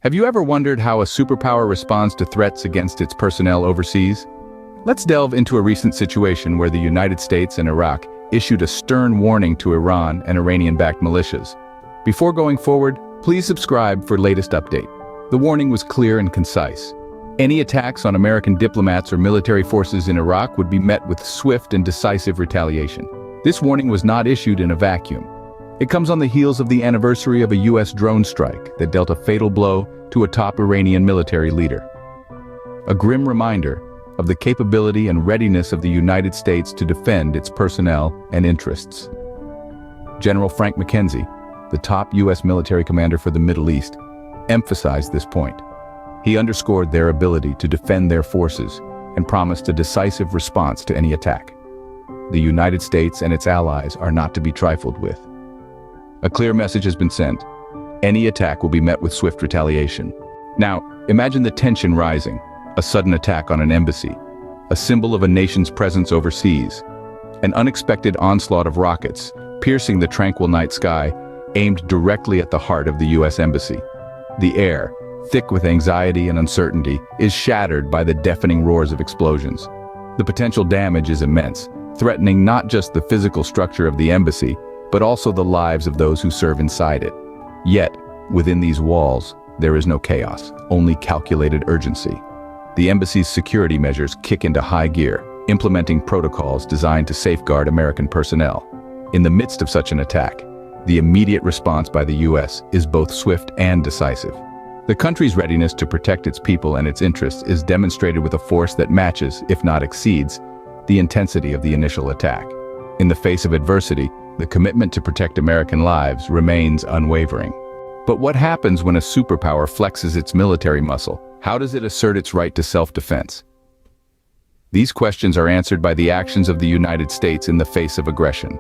Have you ever wondered how a superpower responds to threats against its personnel overseas? Let's delve into a recent situation where the United States and Iraq issued a stern warning to Iran and Iranian-backed militias. Before going forward, please subscribe for latest update. The warning was clear and concise. Any attacks on American diplomats or military forces in Iraq would be met with swift and decisive retaliation. This warning was not issued in a vacuum. It comes on the heels of the anniversary of a U.S. drone strike that dealt a fatal blow to a top Iranian military leader. A grim reminder of the capability and readiness of the United States to defend its personnel and interests. General Frank McKenzie, the top U.S. military commander for the Middle East, emphasized this point. He underscored their ability to defend their forces and promised a decisive response to any attack. The United States and its allies are not to be trifled with. A clear message has been sent. Any attack will be met with swift retaliation. Now, imagine the tension rising. A sudden attack on an embassy, a symbol of a nation's presence overseas. An unexpected onslaught of rockets, piercing the tranquil night sky, aimed directly at the heart of the U.S. Embassy. The air, thick with anxiety and uncertainty, is shattered by the deafening roars of explosions. The potential damage is immense, threatening not just the physical structure of the embassy, but also the lives of those who serve inside it. Yet, within these walls, there is no chaos, only calculated urgency. The embassy's security measures kick into high gear, implementing protocols designed to safeguard American personnel. In the midst of such an attack, the immediate response by the U.S. is both swift and decisive. The country's readiness to protect its people and its interests is demonstrated with a force that matches, if not exceeds, the intensity of the initial attack. In the face of adversity, the commitment to protect American lives remains unwavering. But what happens when a superpower flexes its military muscle? How does it assert its right to self-defense? These questions are answered by the actions of the United States in the face of aggression.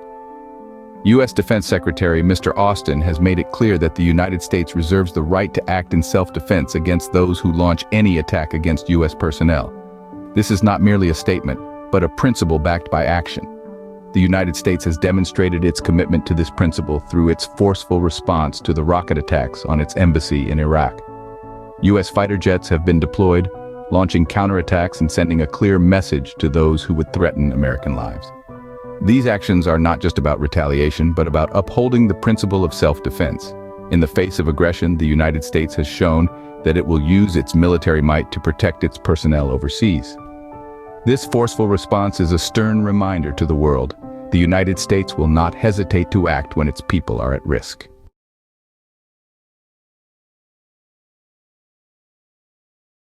U.S. Defense Secretary Mr. Austin has made it clear that the United States reserves the right to act in self-defense against those who launch any attack against U.S. personnel. This is not merely a statement, but a principle backed by action. The United States has demonstrated its commitment to this principle through its forceful response to the rocket attacks on its embassy in Iraq. U.S. fighter jets have been deployed, launching counterattacks and sending a clear message to those who would threaten American lives. These actions are not just about retaliation, but about upholding the principle of self-defense. In the face of aggression, the United States has shown that it will use its military might to protect its personnel overseas. This forceful response is a stern reminder to the world. The United States will not hesitate to act when its people are at risk.